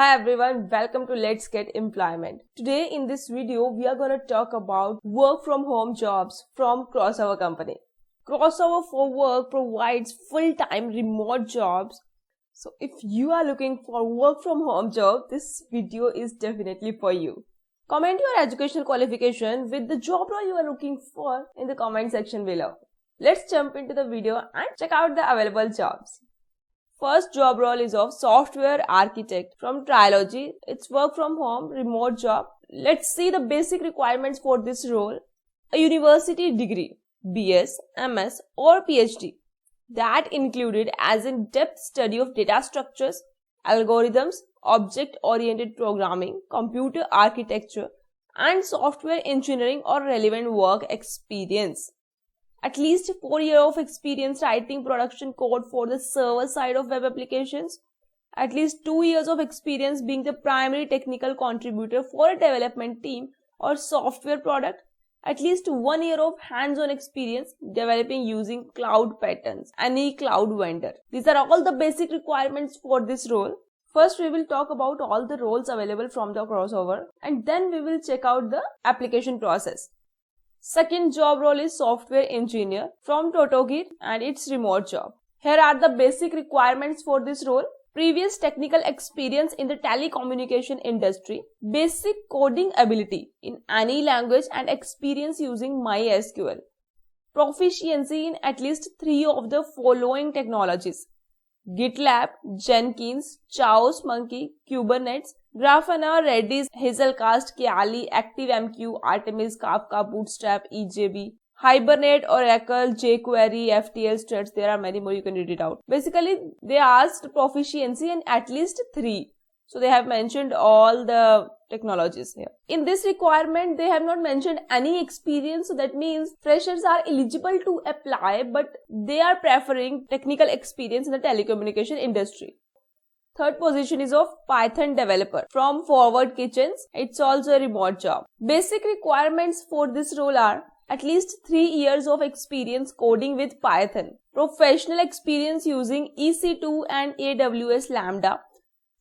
Hi everyone, welcome to Let's Get Employment. Today in this video, we are going to talk about work from home jobs from Crossover company. Crossover for Work provides full-time remote jobs. So if you are looking for work from home job, this video is definitely for you. Comment your educational qualification with the job role you are looking for in the comment section below. Let's jump into the video and check out the available jobs. First job role is of software architect from Trilogy. It's work from home, remote job. Let's see the basic requirements for this role. A university degree, BS, MS or PhD. That included as in-depth study of data structures, algorithms, object-oriented programming, computer architecture and software engineering or relevant work experience. At least 4 years of experience writing production code for the server side of web applications. At least 2 years of experience being the primary technical contributor for a development team or software product. At least 1 year of hands-on experience developing using cloud patterns, any cloud vendor. These are all the basic requirements for this role. First, we will talk about all the roles available from the Crossover and then we will check out the application process. Second job role is software engineer from Totogi and it's remote job. Here are the basic requirements for this role. Previous technical experience in the telecommunication industry, basic coding ability in any language and experience using MySQL. Proficiency in at least 3 of the following technologies: GitLab, Jenkins, Chaos Monkey, Kubernetes, Grafana, Redis, Hazelcast, Kiali, ActiveMQ, Artemis, Kafka, Bootstrap, EJB, Hibernate, Oracle, jQuery, FTL Struts. There are many more, you can read it out. Basically, they asked proficiency in at least 3. So they have mentioned all the technologies here. In this requirement, they have not mentioned any experience. So that means freshers are eligible to apply, but they are preferring technical experience in the telecommunication industry. Third position is of Python developer from Forward Kitchens. It's also a remote job. Basic requirements for this role are at least 3 years of experience coding with Python, professional experience using EC2 and AWS Lambda,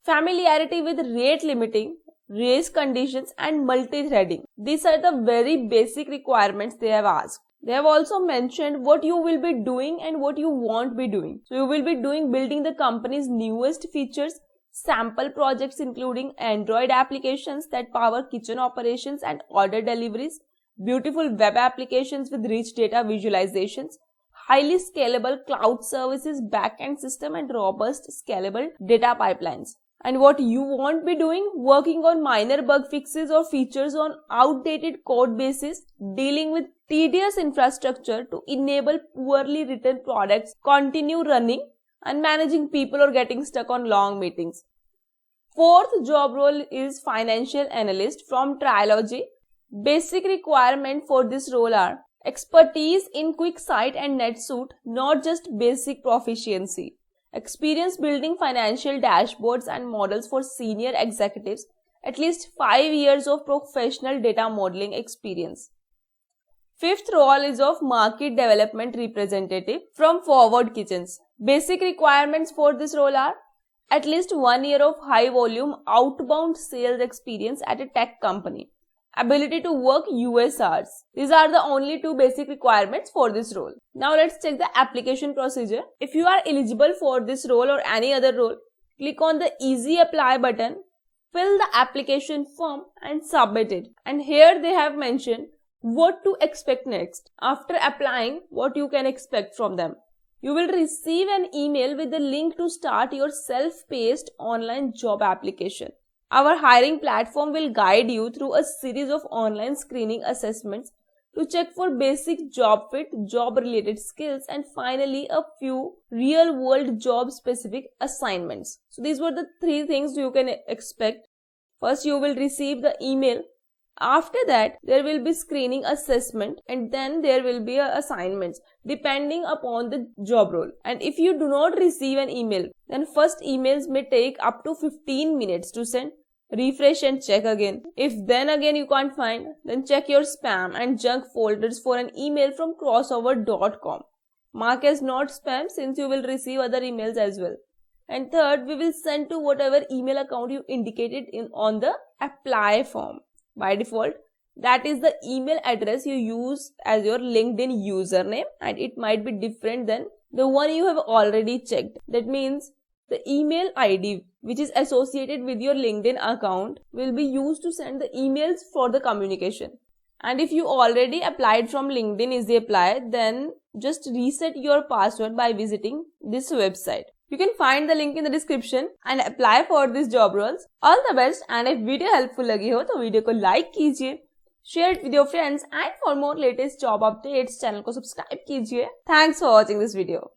familiarity with rate limiting, race conditions and multi-threading. These are the very basic requirements they have asked. They have also mentioned what you will be doing and what you won't be doing. So you will be building the company's newest features, sample projects including Android applications that power kitchen operations and order deliveries, beautiful web applications with rich data visualizations, highly scalable cloud services backend system and robust scalable data pipelines. And what you won't be doing, working on minor bug fixes or features on outdated code bases, dealing with tedious infrastructure to enable poorly written products continue running, and managing people or getting stuck on long meetings. Fourth job role is financial analyst from Trilogy. Basic requirement for this role are expertise in QuickSight and NetSuite, not just basic proficiency. Experience building financial dashboards and models for senior executives, at least 5 years of professional data modeling experience. Fifth role is of market development representative from Forward Kitchens. Basic requirements for this role are at least 1 year of high volume outbound sales experience at a tech company. Ability to work US hours. These are the only 2 basic requirements for this role. Now let's check the application procedure. If you are eligible for this role or any other role, click on the Easy Apply button, fill the application form and submit it. And here they have mentioned what to expect next. After applying, what you can expect from them. You will receive an email with the link to start your self-paced online job application. Our hiring platform will guide you through a series of online screening assessments to check for basic job fit, job related skills and finally a few real world job specific assignments. So these were the 3 things you can expect. First, you will receive the email. After that, there will be screening assessment and then there will be assignments depending upon the job role. And if you do not receive an email, then first emails may take up to 15 minutes to send. Refresh and check again. If then again you can't find, then check your spam and junk folders for an email from crossover.com. Mark as not spam since you will receive other emails as well. And third, we will send to whatever email account you indicated on the apply form. By default, that is the email address you use as your LinkedIn username, and it might be different than the one you have already checked. That means the email ID which is associated with your LinkedIn account will be used to send the emails for the communication. And if you already applied from LinkedIn Easy Apply, then just reset your password by visiting this website. You can find the link in the description and apply for these job roles. All the best, and if video helpful लगी हो तो video को like कीजिए, share it with your friends, and for more latest job updates channel को subscribe कीजिए. Thanks for watching this video.